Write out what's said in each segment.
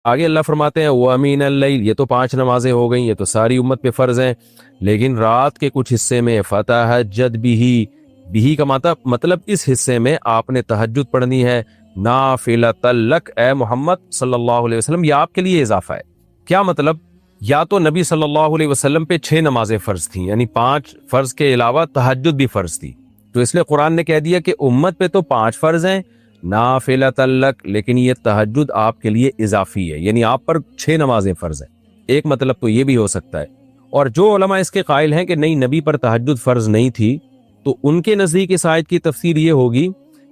آگے اللہ فرماتے ہیں وَمِنَ اللَّيْلِ، یہ تو 5 نمازیں ہو گئیں، یہ تو ساری امت پہ فرض ہیں، لیکن رات کے کچھ حصے میں فَتَہَجَّدْ بِهِ کا مطلب اس حصے میں آپ نے تہجد پڑھنی ہے، نافلۃ لک، اے محمد صلی اللہ علیہ وسلم، یہ آپ کے لیے اضافہ ہے۔ کیا مطلب؟ یا تو نبی صلی اللہ علیہ وسلم پہ 6 نمازیں فرض تھیں، یعنی 5 فرض کے علاوہ تہجد بھی فرض تھی، تو اس لیے قرآن نے کہہ دیا کہ امت پہ تو 5 فرض ہیں نافلۃ لک، لیکن یہ تہجد آپ کے لیے اضافی ہے، یعنی آپ پر 6 نمازیں فرض ہیں۔ ایک مطلب تو یہ بھی ہو سکتا ہے۔ اور جو علماء اس کے قائل ہیں کہ نہیں نبی پر تہجد فرض نہیں تھی، تو ان کے نزدیک اس آیت کی تفسیر یہ ہوگی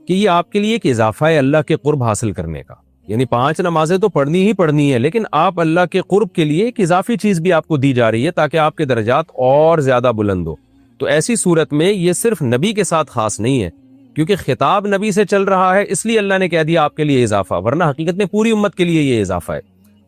کہ یہ آپ کے لیے ایک اضافہ ہے اللہ کے قرب حاصل کرنے کا، یعنی 5 نمازیں تو پڑھنی ہی پڑھنی ہے، لیکن آپ اللہ کے قرب کے لیے ایک اضافی چیز بھی آپ کو دی جا رہی ہے تاکہ آپ کے درجات اور زیادہ بلند ہو۔ تو ایسی صورت میں یہ صرف نبی کے ساتھ خاص نہیں ہے، کیونکہ خطاب نبی سے چل رہا ہے، اس لیے اللہ نے کہہ دیا آپ کے لیے اضافہ، ورنہ حقیقت میں پوری امت کے لیے یہ اضافہ ہے۔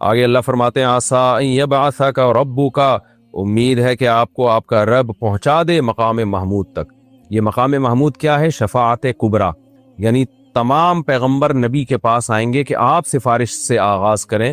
آگے اللہ فرماتے ہیں عَسَىٰ أَن يَبْعَثَكَ رَبُّكَ، امید ہے کہ آپ کو آپ کا رب پہنچا دے مقام محمود تک۔ یہ مقام محمود کیا ہے؟ شفاعت کبریٰ، یعنی تمام پیغمبر نبی کے پاس آئیں گے کہ آپ سفارش سے آغاز کریں،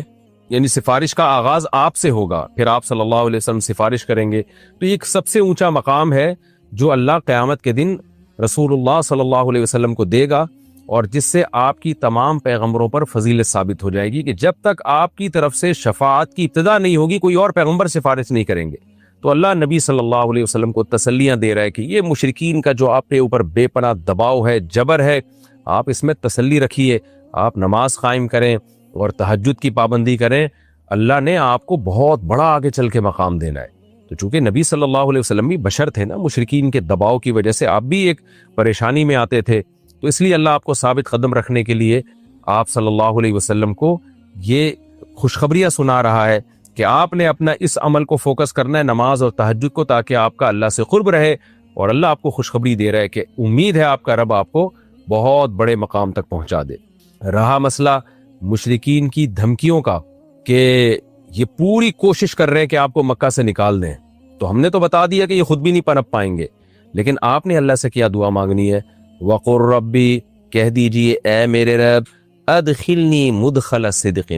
یعنی سفارش کا آغاز آپ سے ہوگا، پھر آپ صلی اللہ علیہ وسلم سفارش کریں گے۔ تو یہ ایک سب سے اونچا مقام ہے جو اللہ قیامت کے دن رسول اللہ صلی اللہ علیہ وسلم کو دے گا، اور جس سے آپ کی تمام پیغمبروں پر فضیلت ثابت ہو جائے گی کہ جب تک آپ کی طرف سے شفاعت کی ابتدا نہیں ہوگی کوئی اور پیغمبر سفارش نہیں کریں گے۔ تو اللہ نبی صلی اللہ علیہ وسلم کو تسلیاں دے رہا ہے کہ یہ مشرکین کا جو آپ کے اوپر بے پناہ دباؤ ہے، جبر ہے، آپ اس میں تسلی رکھیے، آپ نماز قائم کریں اور تہجد کی پابندی کریں، اللہ نے آپ کو بہت بڑا آگے چل کے مقام دینا ہے۔ تو چونکہ نبی صلی اللہ علیہ وسلم بھی بشر تھے نا، مشرکین کے دباؤ کی وجہ سے آپ بھی ایک پریشانی میں آتے تھے، تو اس لیے اللہ آپ کو ثابت قدم رکھنے کے لیے آپ صلی اللہ علیہ وسلم کو یہ خوشخبریاں سنا رہا ہے کہ آپ نے اپنا اس عمل کو فوکس کرنا ہے، نماز اور تہجد کو، تاکہ آپ کا اللہ سے قرب رہے، اور اللہ آپ کو خوشخبری دے رہا ہے کہ امید ہے آپ کا رب آپ کو بہت بڑے مقام تک پہنچا دے۔ رہا مسئلہ مشرکین کی دھمکیوں کا کہ یہ پوری کوشش کر رہے ہیں کہ آپ کو مکہ سے نکال دیں، تو ہم نے تو بتا دیا کہ یہ خود بھی نہیں پنپ پائیں گے، لیکن آپ نے اللہ سے کیا دعا مانگنی ہے؟ وَقُلْ رَبِّ، کہہ دیجئے اے میرے رب، ادخلنی مدخل صدق،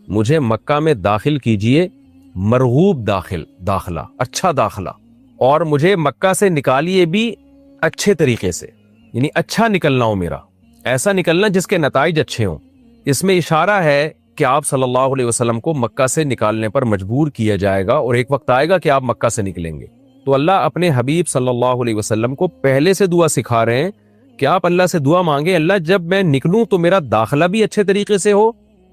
مجھے مکہ میں داخل کیجئے مرغوب داخلہ، اچھا داخلہ، اور مجھے مکہ سے نکالیے بھی اچھے طریقے سے، یعنی اچھا نکلنا ہو میرا، ایسا نکلنا جس کے نتائج اچھے ہوں۔ اس میں اشارہ ہے کہ آپ صلی اللہ علیہ وسلم کو مکہ سے نکالنے پر مجبور کیا جائے گا، اور ایک وقت آئے گا کہ آپ مکہ سے نکلیں گے۔ تو اللہ اپنے حبیب صلی اللہ علیہ وسلم کو پہلے سے دعا سکھا رہے ہیں کہ آپ اللہ سے دعا مانگیں، اللہ جب میں نکلوں تو میرا داخلہ بھی اچھے طریقے سے ہو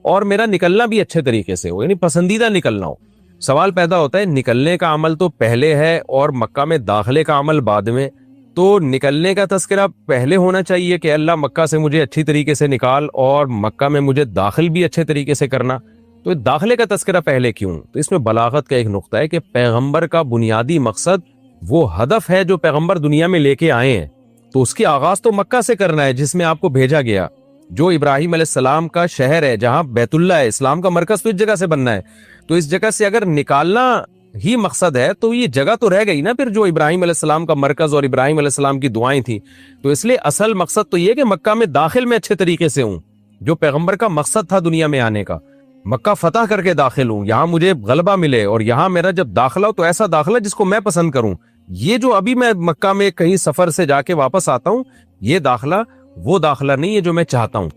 اور میرا نکلنا بھی اچھے طریقے سے ہو، یعنی پسندیدہ نکلنا ہو۔ سوال پیدا ہوتا ہے نکلنے کا عمل تو پہلے ہے اور مکہ میں داخلے کا عمل بعد میں، تو نکلنے کا تذکرہ پہلے ہونا چاہیے کہ اللہ مکہ سے مجھے اچھی طریقے سے نکال، اور مکہ میں مجھے داخل بھی اچھے طریقے سے کرنا، تو داخلے کا تذکرہ پہلے کیوں؟ تو اس میں بلاغت کا ایک نقطہ ہے کہ پیغمبر کا بنیادی مقصد وہ ہدف ہے جو پیغمبر دنیا میں لے کے آئے ہیں، تو اس کی آغاز تو مکہ سے کرنا ہے جس میں آپ کو بھیجا گیا، جو ابراہیم علیہ السلام کا شہر ہے، جہاں بیت اللہ ہے، اسلام کا مرکز تو اس جگہ سے بننا ہے۔ تو اس جگہ سے اگر نکالنا ہی مقصد ہے تو یہ جگہ تو رہ گئی نا پھر جو ابراہیم علیہ السلام کا مرکز اور ابراہیم علیہ السلام کی دعائیں تھیں۔ تو اس لیے اصل مقصد تو یہ کہ مکہ میں داخل میں اچھے طریقے سے ہوں، جو پیغمبر کا مقصد تھا دنیا میں آنے کا، مکہ فتح کر کے داخل ہوں، یہاں مجھے غلبہ ملے، اور یہاں میرا جب داخلہ ہو تو ایسا داخلہ جس کو میں پسند کروں۔ یہ جو ابھی میں مکہ میں کہیں سفر سے جا کے واپس آتا ہوں، یہ داخلہ وہ داخلہ نہیں ہے جو میں چاہتا ہوں۔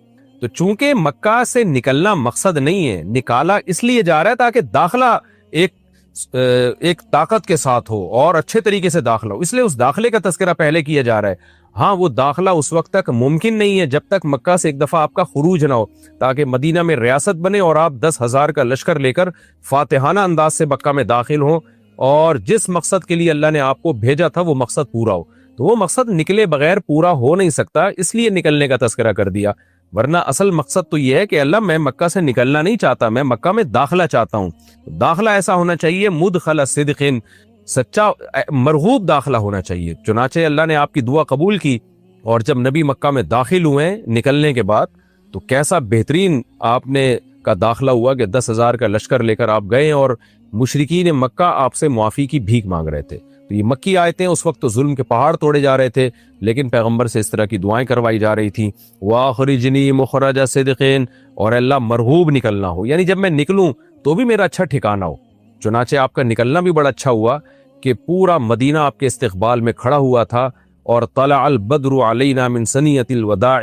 تو چونکہ مکہ سے نکلنا مقصد نہیں ہے، نکالا اس لیے جا رہا ہے تاکہ داخلہ ایک طاقت کے ساتھ ہو اور اچھے طریقے سے داخلہ ہو، اس لیے اس داخلے کا تذکرہ پہلے کیا جا رہا ہے۔ ہاں وہ داخلہ اس وقت تک ممکن نہیں ہے جب تک مکہ سے ایک دفعہ آپ کا خروج نہ ہو، تاکہ مدینہ میں ریاست بنے اور آپ 10,000 کا لشکر لے کر فاتحانہ انداز سے مکہ میں داخل ہوں، اور جس مقصد کے لیے اللہ نے آپ کو بھیجا تھا وہ مقصد پورا ہو۔ تو وہ مقصد نکلے بغیر پورا ہو نہیں سکتا، اس لیے نکلنے کا تذکرہ کر دیا، ورنہ اصل مقصد تو یہ ہے کہ اللہ میں مکہ سے نکلنا نہیں چاہتا، میں مکہ میں داخلہ چاہتا ہوں۔ داخلہ ایسا ہونا چاہیے مدخل صدق، سچا مرغوب داخلہ ہونا چاہیے۔ چنانچہ اللہ نے آپ کی دعا قبول کی، اور جب نبی مکہ میں داخل ہوئے نکلنے کے بعد تو کیسا بہترین آپ نے کا داخلہ ہوا کہ 10,000 کا لشکر لے کر آپ گئے، اور مشرکین مکہ آپ سے معافی کی بھیک مانگ رہے تھے۔ تو یہ مکی آیتیں اس وقت تو ظلم کے پہاڑ توڑے جا رہے تھے، لیکن پیغمبر سے اس طرح کی دعائیں کروائی جا رہی تھیں۔ وَأَخْرِجْنِي مُخْرَجَ صِدْقٍ، اور اللہ مرغوب نکلنا ہو، یعنی جب میں نکلوں تو بھی میرا اچھا ٹھکانہ ہو۔ چنانچہ آپ کا نکلنا بھی بڑا اچھا ہوا کہ پورا مدینہ آپ کے استقبال میں کھڑا ہوا تھا، اور طلع البدر علینا من ثنیۃ الوداع،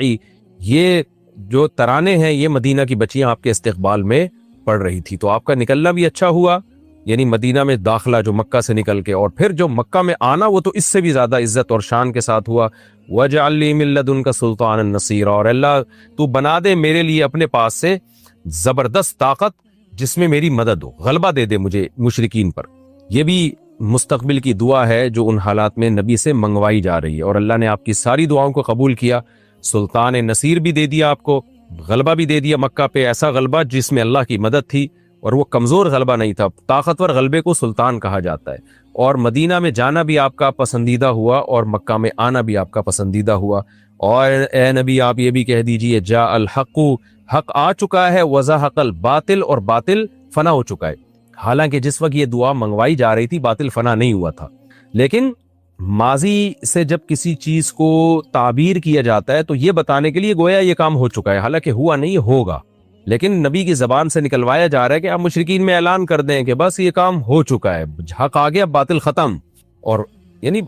یہ جو ترانے ہیں یہ مدینہ کی بچیاں آپ کے استقبال میں پڑھ رہی تھی۔ تو آپ کا نکلنا بھی اچھا ہوا، یعنی مدینہ میں داخلہ جو مکہ سے نکل کے، اور پھر جو مکہ میں آنا وہ تو اس سے بھی زیادہ عزت اور شان کے ساتھ ہوا۔ وَاجْعَلْ لِي مِن لَّدُنْكَ سُلْطَانًا نَصِيرًا، اور اللہ تو بنا دے میرے لیے اپنے پاس سے زبردست طاقت جس میں میری مدد ہو، غلبہ دے دے مجھے مشرکین پر۔ یہ بھی مستقبل کی دعا ہے جو ان حالات میں نبی سے منگوائی جا رہی ہے، اور اللہ نے آپ کی ساری دعاؤں کو قبول کیا۔ سلطان نصیر بھی دے دیا آپ کو، غلبہ بھی دے دیا مکہ پہ، ایسا غلبہ جس میں اللہ کی مدد تھی، اور وہ کمزور غلبہ نہیں تھا، طاقتور غلبے کو سلطان کہا جاتا ہے۔ اور مدینہ میں جانا بھی آپ کا پسندیدہ ہوا، اور مکہ میں آنا بھی آپ کا پسندیدہ ہوا۔ اور اے نبی آپ یہ بھی کہہ دیجئے جاء الحق، حق آ چکا ہے، وزہق الباطل، اور باطل فنا ہو چکا ہے۔ حالانکہ جس وقت یہ دعا منگوائی جا رہی تھی باطل فنا نہیں ہوا تھا، لیکن ماضی سے جب کسی چیز کو تعبیر کیا جاتا ہے تو یہ بتانے کے لیے گویا یہ کام ہو چکا ہے، حالانکہ ہوا نہیں، ہوگا، لیکن نبی کی زبان سے نکلوایا جا رہا ہے کہ آپ مشرکین میں اعلان کر دیں کہ بس یہ کام ہو چکا ہے، حق آ گیا، باطل ختم۔ اور یعنی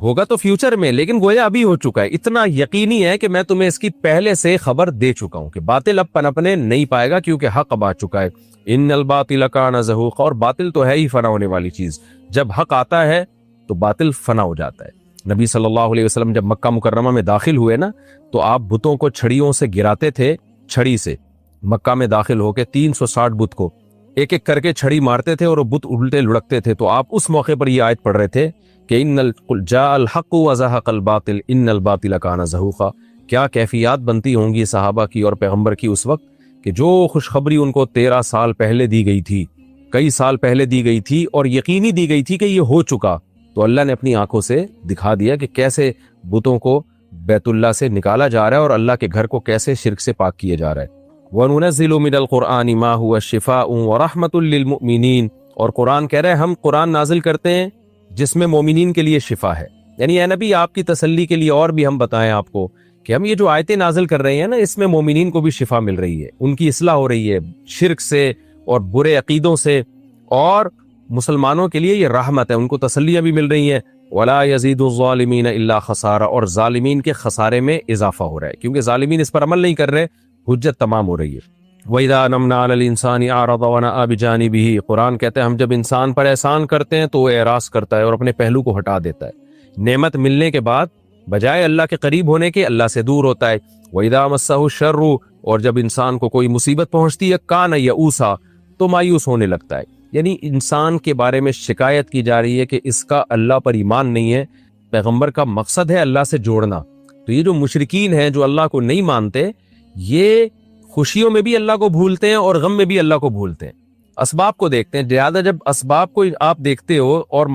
ہوگا تو فیوچر میں، لیکن گویا ابھی ہو چکا ہے، اتنا یقینی ہے کہ میں تمہیں اس کی پہلے سے خبر دے چکا ہوں کہ باطل اب پنپنے نہیں پائے گا، کیونکہ حق اب آ چکا ہے۔ ان الباطل کان زہوقا، اور باطل تو ہے ہی فنا ہونے والی چیز، جب حق آتا ہے تو باطل فنا ہو جاتا ہے۔ نبی صلی اللہ علیہ وسلم جب مکہ مکرمہ میں داخل ہوئے نا، تو آپ بتوں کو چھڑیوں سے گراتے تھے، چھڑی سے مکہ میں داخل ہو کے 360 بت کو ایک ایک کر کے چھڑی مارتے تھے، اور وہ بت الٹے لڑکتے تھے۔ تو آپ اس موقع پر یہ آیت پڑھ رہے تھے کہ جاء الحق وزہق الباطل ان الباطل کان زہوقا۔ کیا کیفیات بنتی ہوں گی صحابہ کی اور پیغمبر کی اس وقت کہ جو خوشخبری ان کو 13 سال پہلے دی گئی تھی، کئی سال پہلے دی گئی تھی، اور یقینی دی گئی تھی کہ یہ ہو چکا، تو اللہ نے اپنی آنکھوں سے دکھا دیا کہ کیسے بتوں کو بیت اللہ سے نکالا جا رہا ہے، اور اللہ کے گھر کو کیسے شرک سے پاک کیا جا رہا ہے۔ وَنُنَزِّلُ مِنَ الْقُرْآنِ مَا هُوَ شِفَاءٌ وَرَحْمَةٌ لِّلْمُؤْمِنِينَ، اور قرآن کہہ رہے ہیں ہم قرآن نازل کرتے ہیں جس میں مومنین کے لیے شفا ہے، یعنی اے نبی آپ کی تسلی کے لیے اور بھی ہم بتائیں آپ کو کہ ہم یہ جو آیتیں نازل کر رہے ہیں نا، اس میں مومنین کو بھی شفا مل رہی ہے، ان کی اصلاح ہو رہی ہے شرک سے اور برے عقیدوں سے، اور مسلمانوں کے لیے یہ رحمت ہے، ان کو تسلیاں بھی مل رہی ہیں۔ وَلَا يَزِيدُ الظَّالِمِينَ إِلَّا خَسَارًا، اور ظالمین کے خسارے میں اضافہ ہو رہا ہے، کیونکہ ظالمین اس پر عمل نہیں کر رہے، حجت تمام ہو رہی ہے۔ وَإِذَا أَنْعَمْنَا عَلَى الْإِنسَانِ أَعْرَضَ وَنَأَىٰ بِجَانِبِهِ، قرآن کہتے ہیں ہم جب انسان پر احسان کرتے ہیں تو وہ اعراض کرتا ہے اور اپنے پہلو کو ہٹا دیتا ہے، نعمت ملنے کے بعد بجائے اللہ کے قریب ہونے کے اللہ سے دور ہوتا ہے۔ وَإِذَا مَسَّهُ الشَّرُّ، اور جب انسان کو کوئی مصیبت پہنچتی ہے، كَانَ يَئُوسًا، تو مایوس ہونے لگتا ہے، یعنی انسان کے بارے میں شکایت کی جا رہی ہے کہ اس کا اللہ پر ایمان نہیں ہے۔ پیغمبر کا مقصد ہے اللہ سے جوڑنا، تو یہ جو مشرکین ہیں جو اللہ کو نہیں مانتے، یہ خوشیوں میں بھی اللہ کو بھولتے ہیں اور غم میں بھی اللہ کو بھولتے ہیں، اسباب کو دیکھتے ہیں زیادہ۔ جب اسباب کو آپ دیکھتے ہو اور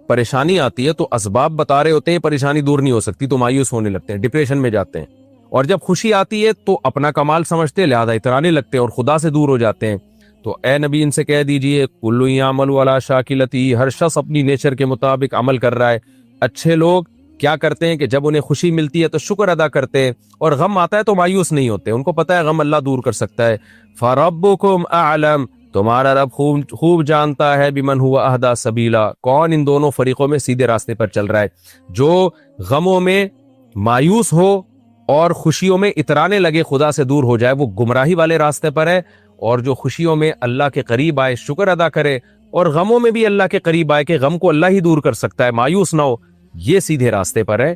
پریشانی آتی ہے تو اسباب بتا رہے ہوتے ہیں پریشانی دور نہیں ہو سکتی، تو مایوس ہونے لگتے ہیں، ڈپریشن میں جاتے ہیں، اور جب خوشی آتی ہے تو اپنا کمال سمجھتے ہیں، لہذا اترانے لگتے ہیں اور خدا سے دور ہو جاتے ہیں۔ تو اے نبی ان سے کہہ دیجئے کُلٌّ یعملُ علی شاکلتہ، ہر شخص اپنی نیچر کے مطابق عمل کر رہا ہے۔ اچھے لوگ کیا کرتے ہیں کہ جب انہیں خوشی ملتی ہے تو شکر ادا کرتے ہیں، اور غم آتا ہے تو مایوس نہیں ہوتے، ان کو پتہ ہے غم اللہ دور کر سکتا ہے۔ فَرَبُّكُمْ أَعْلَمُ، تمہارا رب خوب جانتا ہے، بِمَنْ هُوَ أَهْدَىٰ سَبِيلًا، کون ان دونوں فریقوں میں سیدھے راستے پر چل رہا ہے، جو غموں میں مایوس ہو اور خوشیوں میں اترانے لگے، خدا سے دور ہو جائے، وہ گمراہی والے راستے پر ہے، اور جو خوشیوں میں اللہ کے قریب آئے، شکر ادا کرے، اور غموں میں بھی اللہ کے قریب آئے کہ غم کو اللہ ہی دور کر سکتا ہے، مایوس نہ ہو، یہ سیدھے راستے پر ہے۔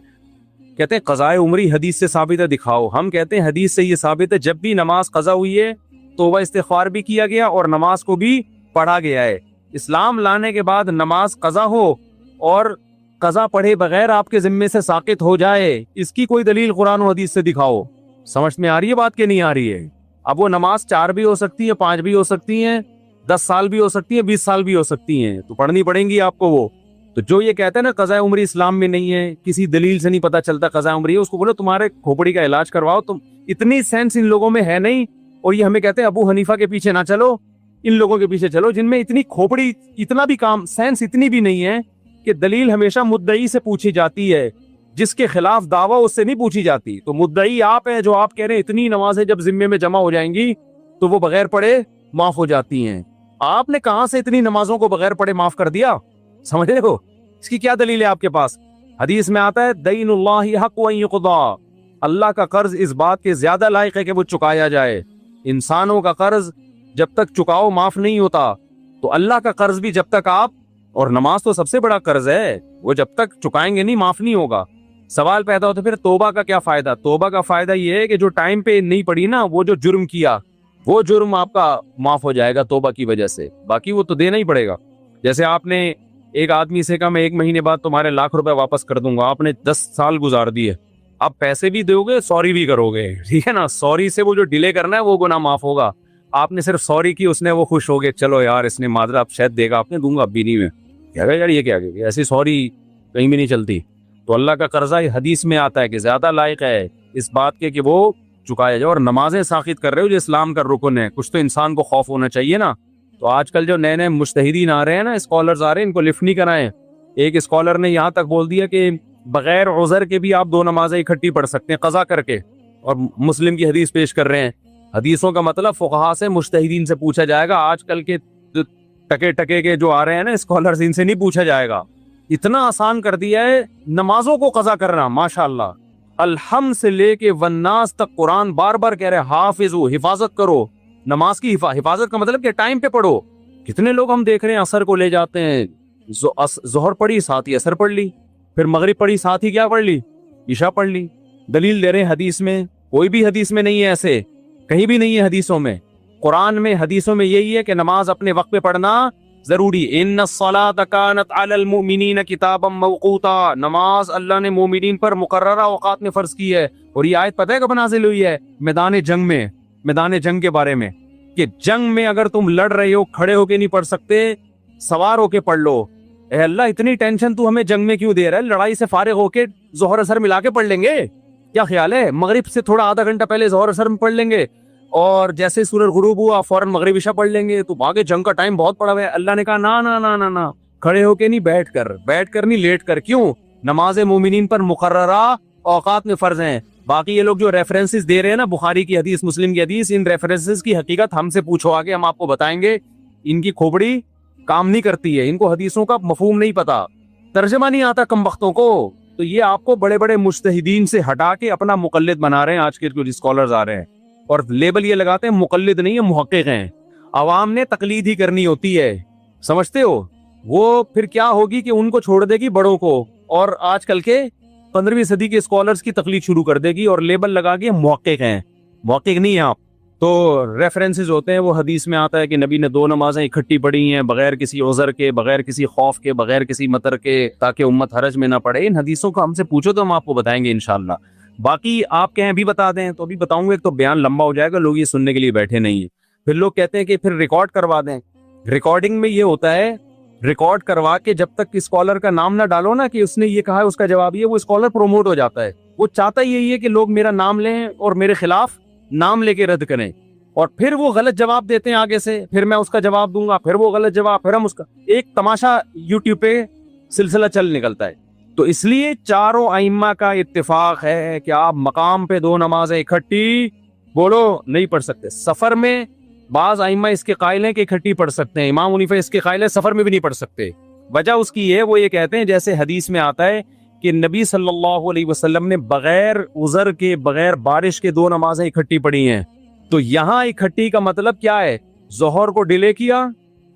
کہتے ہیں قضائے عمری حدیث سے ثابت ہے، دکھاؤ۔ ہم کہتے ہیں حدیث سے یہ ثابت ہے جب بھی نماز قضا ہوئی ہے توبہ استغفار بھی کیا گیا اور نماز کو بھی پڑھا گیا ہے۔ اسلام لانے کے بعد نماز قضا ہو اور قضا پڑھے بغیر آپ کے ذمے سے ساقط ہو جائے، اس کی کوئی دلیل قرآن و حدیث سے دکھاؤ۔ سمجھ میں آ رہی ہے بات کہ نہیں آ رہی ہے؟ اب وہ نماز 4 بھی ہو سکتی ہے، 5 بھی ہو سکتی ہیں، 10 سال بھی ہو سکتی ہیں، 20 سال بھی ہو سکتی ہیں، تو پڑھنی پڑیں گی آپ کو وہ۔ تو جو یہ کہتے ہیں نا قضاء عمری اسلام میں نہیں ہے، کسی دلیل سے نہیں پتا چلتا قضاء عمری ہے، اس کو بولو تمہارے کھوپڑی کا علاج کرواؤ، تم اتنی سینس ان لوگوں میں ہے نہیں، اور یہ ہمیں کہتے ہیں ابو حنیفہ کے پیچھے نہ چلو، ان لوگوں کے پیچھے چلو جن میں اتنی کھوپڑی، اتنا بھی کام سینس اتنی بھی نہیں ہے کہ دلیل ہمیشہ مدعی سے پوچھی جاتی ہے، جس کے خلاف دعویٰ اس سے نہیں پوچھی جاتی۔ تو مدعی آپ ہیں جو آپ کہہ رہے ہیں اتنی نمازیں جب ذمے میں جمع ہو جائیں گی تو وہ بغیر پڑھے معاف ہو جاتی ہیں. آپ نے کہاں سے اتنی نمازوں کو بغیر پڑھے معاف کر دیا؟ سمجھ رہے ہو؟ اس کی کیا دلیل ہے آپ کے پاس؟ حدیث میں آتا ہے دین اللہ حق ان یقضا، اللہ کا قرض اس بات کے زیادہ لائق ہے کہ وہ چکایا جائے. انسانوں کا قرض جب تک چکاؤ معاف نہیں ہوتا، تو اللہ کا قرض بھی جب تک آپ، اور نماز تو سب سے بڑا قرض ہے، وہ جب تک چکائیں گے نہیں معاف نہیں ہوگا. سوال پیدا ہوتا پھر توبہ کا کیا فائدہ؟ توبہ کا فائدہ یہ ہے کہ جو ٹائم پہ نہیں پڑی نا، وہ جو جرم کیا وہ جرم آپ کا معاف ہو جائے گا توبہ کی وجہ سے، باقی وہ تو دینا ہی پڑے گا. جیسے آپ نے ایک آدمی سے کہا میں 1 مہینے بعد تمہارے 1,00,000 واپس کر دوں گا، آپ نے 10 سال گزار دیے، آپ پیسے بھی دو گے سوری بھی کرو گے، ٹھیک ہے نا. سوری سے وہ جو ڈیلے کرنا ہے وہ گناہ معاف ہوگا. آپ نے صرف سوری کی، اس نے وہ خوش ہو گئے، چلو یار اس نے معذرت اب شاید دے گا، آپ نے دوں گا اب بھی نہیں میں کیا گا یار یہ کیا کہ ایسی سوری کہیں بھی نہیں چلتی. تو اللہ کا قرضہ حدیث میں آتا ہے کہ زیادہ لائق ہے اس بات کے کہ وہ چکایا جائے. اور نمازیں ساخت کر رہے ہو جو اسلام کا رکن ہے، کچھ تو انسان کو خوف ہونا چاہیے نا. تو آج کل جو نئے نئے مجتہدین آ رہے ہیں نا، اسکالرز آ رہے ہیں، ان کو لفٹ نہیں کرائیں. ایک اسکالر نے یہاں تک بول دیا کہ بغیر عذر کے بھی آپ 2 نمازیں اکٹھی پڑھ سکتے ہیں قضا کر کے، اور مسلم کی حدیث پیش کر رہے ہیں. حدیثوں کا مطلب فقہا سے مجتہدین سے پوچھا جائے گا. آج کل کے ٹکے کے جو آ رہے ہیں نا اسکالرز، ان سے نہیں پوچھا جائے گا. اتنا آسان کر دیا ہے نمازوں کو قضا کرنا. ماشاءاللہ الحمد سے لے کے والناس تک قرآن بار بار کہہ رہے حافظو، حفاظت کرو. نماز کی حفاظت کا مطلب کہ ٹائم پہ پڑھو. کتنے لوگ ہم دیکھ رہے ہیں عصر کو لے جاتے ہیں، ظہر پڑھی ساتھ ہی عصر پڑھ لی، پھر مغرب پڑھی ساتھ ہی کیا پڑھ لی، عشاء پڑھ لی. دلیل دے رہے ہیں حدیث میں، کوئی بھی حدیث میں نہیں ہے، ایسے کہیں بھی نہیں ہے حدیثوں میں. قرآن میں حدیثوں میں یہی ہے کہ نماز اپنے وقت پہ پڑھنا ضروری. ان الصلاۃ کانت علی المؤمنین کتابا موقوتا، نماز اللہ نے مومنین پر مقررہ اوقات میں فرض کی ہے. اور یہ آیت پتہ ہے کب نازل ہوئی ہے؟ میدان جنگ میں، میدان جنگ کے بارے میں، کہ جنگ میں اگر تم لڑ رہے ہو کھڑے ہو کے نہیں پڑھ سکتے، سوار ہو کے پڑھ لو. اے اللہ اتنی ٹینشن تو ہمیں جنگ میں کیوں دے رہا ہے؟ لڑائی سے فارغ ہو کے ظہر اثر ملا کے پڑھ لیں گے، کیا خیال ہے؟ مغرب سے تھوڑا آدھا گھنٹہ پہلے ظہر اثر میں پڑھ لیں گے، اور جیسے سورج غروب ہوا فوراً مغرب عشاء پڑھ لیں گے. تو آگے جنگ کا ٹائم بہت پڑا ہوا ہے. اللہ نے کہا نا نا نا نا نا، کھڑے ہو کے نہیں، بیٹھ کر نہیں، لیٹ کر. کیوں؟ نماز مومنین پر مقررہ اوقات میں فرض ہیں. باقی یہ لوگ جو ریفرنسز دے رہے ہیں نا، بخاری کی حدیث، مسلم کی حدیث، ان ریفرنسز کی حقیقت ہم سے پوچھو آگے، ہم آپ کو بتائیں گے. ان کی کھوپڑی کام نہیں کرتی ہے، ان کو حدیثوں کا مفہوم نہیں پتا، ترجمہ نہیں آتا کم بختوں کو. تو یہ آپ کو بڑے بڑے مجتہدین سے ہٹا کے اپنا مقلد بنا رہے ہیں آج کے جو اسکالرز آ رہے ہیں، اور لیبل یہ لگاتے ہیں مقلد نہیں ہے، محقق ہیں. عوام نے تقلید ہی کرنی ہوتی ہے، سمجھتے ہو؟ وہ پھر کیا ہوگی کہ ان کو چھوڑ دے گی بڑوں کو، اور آج کل کے 15ویں صدی کے اسکالرز کی تقلید شروع کر دے گی، اور لیبل لگا کے محقق ہیں. محقق نہیں ہیں آپ. تو ریفرنسز ہوتے ہیں، وہ حدیث میں آتا ہے کہ نبی نے 2 نمازیں اکٹھی پڑھی ہیں بغیر کسی عذر کے، بغیر کسی خوف کے، بغیر کسی مطر کے، تاکہ امت حرج میں نہ پڑے. ان حدیثوں کو ہم سے پوچھو تو ہم آپ کو بتائیں گے انشاءاللہ. باقی آپ کہیں بھی بتا دیں تو بھی بتاؤں گے، ایک تو بیان لمبا ہو جائے گا، لوگ یہ سننے کے لیے بیٹھے نہیں ہیں. پھر لوگ کہتے ہیں کہ پھر ریکارڈ کروا دیں. ریکارڈنگ میں یہ ہوتا ہے، ریکارڈ کروا کے جب تک اسکالر کا نام نہ ڈالو نا کہ اس نے یہ کہا ہے اس کا جواب یہ، وہ اسکالر پروموٹ ہو جاتا ہے. وہ چاہتا یہی ہے کہ لوگ میرا نام لیں اور میرے خلاف نام لے کے رد کریں، اور پھر وہ غلط جواب دیتے ہیں آگے سے، پھر میں اس کا جواب دوں گا، پھر وہ غلط جواب، پھر ہم اس کا ایک تماشا یوٹیوب پہ سلسلہ چل نکلتا ہے. تو اس لیے چاروں ائمہ کا اتفاق ہے کہ آپ مقام پہ 2 نمازیں اکٹھی بولو نہیں پڑھ سکتے. سفر میں بعض ائمہ اس کے قائل ہیں کہ اکٹھی پڑھ سکتے ہیں، امام حنیفہ اس کے قائل ہے سفر میں بھی نہیں پڑھ سکتے. وجہ اس کی ہے، وہ یہ کہتے ہیں جیسے حدیث میں آتا ہے کہ نبی صلی اللہ علیہ وسلم نے بغیر عذر کے، بغیر بارش کے 2 نمازیں اکٹھی پڑھی ہیں. تو یہاں اکٹھی کا مطلب کیا ہے؟ ظہر کو ڈیلے کیا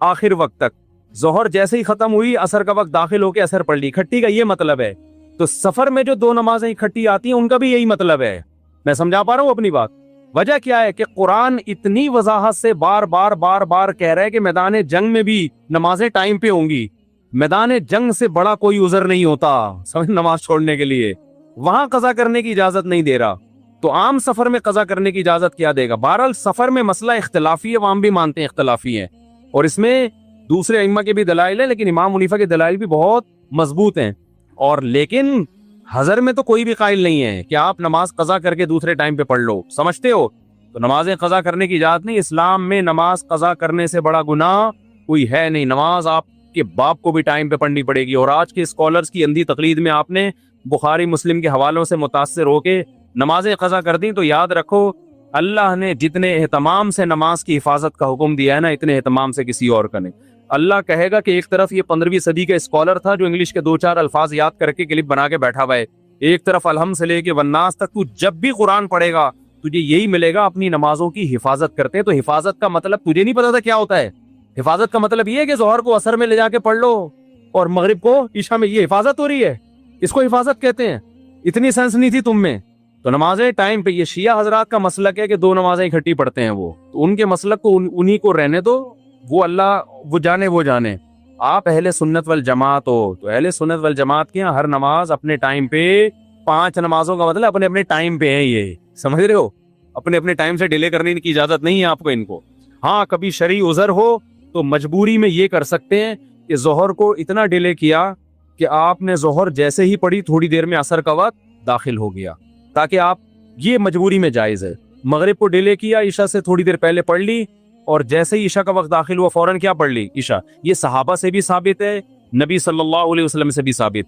آخر وقت تک، ظہر جیسے ہی ختم ہوئی عصر کا وقت داخل ہو کے عصر پڑھ لی. اکٹھی کا یہ مطلب ہے. تو سفر میں جو 2 نمازیں اکٹھی آتی ہیں ان کا بھی یہی مطلب ہے. میں سمجھا پا رہا ہوں اپنی بات؟ وجہ کیا ہے کہ قرآن اتنی وضاحت سے بار بار کہہ رہا ہے کہ میدان جنگ میں بھی نمازیں ٹائم پہ ہوں گی. میدان جنگ سے بڑا کوئی عذر نہیں ہوتا سمجھ نماز چھوڑنے کے لیے، وہاں قضا کرنے کی اجازت نہیں دے رہا. تو عام سفر میں قضا کرنے کی اجازت کیا دے گا؟ بہرحال سفر میں مسئلہ اختلافی ہے، عوام بھی مانتے ہیں اختلافی ہے، اور اس میں دوسرے ائمہ کے بھی دلائل ہیں، لیکن امام حنیفہ کے دلائل بھی بہت مضبوط ہیں. اور لیکن حضر میں تو کوئی بھی قائل نہیں ہے کہ آپ نماز قضا کر کے دوسرے ٹائم پہ پڑھ لو، سمجھتے ہو؟ تو نمازیں قضا کرنے کی اجازت نہیں. اسلام میں نماز قضا کرنے سے بڑا گناہ کوئی ہے نہیں. نماز آپ کے باپ کو بھی ٹائم پہ پڑھنی پڑے گی. اور آج کے اسکالرز کی اندھی تقلید میں آپ نے بخاری مسلم کے حوالوں سے متاثر ہو کے نمازیں قضا کر دیں، تو یاد رکھو اللہ نے جتنے اہتمام سے نماز کی حفاظت کا حکم دیا ہے نا، اتنے اہتمام سے کسی اور کا نہیں۔ اللہ کہے گا کہ ایک طرف یہ 15ویں صدی کا اسکالر تھا جو انگلش کے 2-4 الفاظ یاد کر کے کلپ بنا کے بیٹھا ہوا ہے، ایک طرف الحمد سے لے کے والناس تک تو جب بھی قرآن پڑھے گا تجھے یہی ملے گا، اپنی نمازوں کی حفاظت کرتے ہیں۔ تو حفاظت کا مطلب تجھے نہیں پتا تھا کیا ہوتا ہے؟ حفاظت کا مطلب یہ ہے کہ ظہر کو عصر میں لے جا کے پڑھ لو اور مغرب کو عشاء میں، یہ حفاظت ہو رہی ہے، اس کو حفاظت کہتے ہیں۔ اتنی سینس نہیں تھی تم میں تو نمازیں ٹائم پہ۔ یہ شیعہ حضرات کا مسلک ہے کہ 2 نمازیں اکٹھی پڑھتے ہیں، وہ تو ان کے مسلک کو انہی کو رہنے دو، وہ اللہ وہ جانے۔ آپ اہل سنت والجماعت ہو تو اہل سنت والجماعت کے یہاں ہر نماز اپنے ٹائم پہ، 5 نمازوں کا مطلب اپنے ٹائم پہ ہیں، یہ سمجھ رہے ہو؟ اپنے ٹائم سے ڈیلے کرنے کی اجازت نہیں ہے آپ کو ان کو۔ ہاں کبھی شرعی عذر ہو تو مجبوری میں یہ کر سکتے ہیں کہ ظہر کو اتنا ڈیلے کیا کہ آپ نے ظہر جیسے ہی پڑھی تھوڑی دیر میں عصر کا وقت داخل ہو گیا، تاکہ آپ، یہ مجبوری میں جائز ہے۔ مغرب کو ڈیلے کیا، عشاء سے تھوڑی دیر پہلے پڑھ لی اور جیسے ہی عشاء کا وقت داخل ہوا فوراً کیا پڑھ لی؟ عشاء۔ یہ صحابہ سے بھی ثابت ہے، نبی صلی اللہ علیہ وسلم سے بھی ثابت ہے۔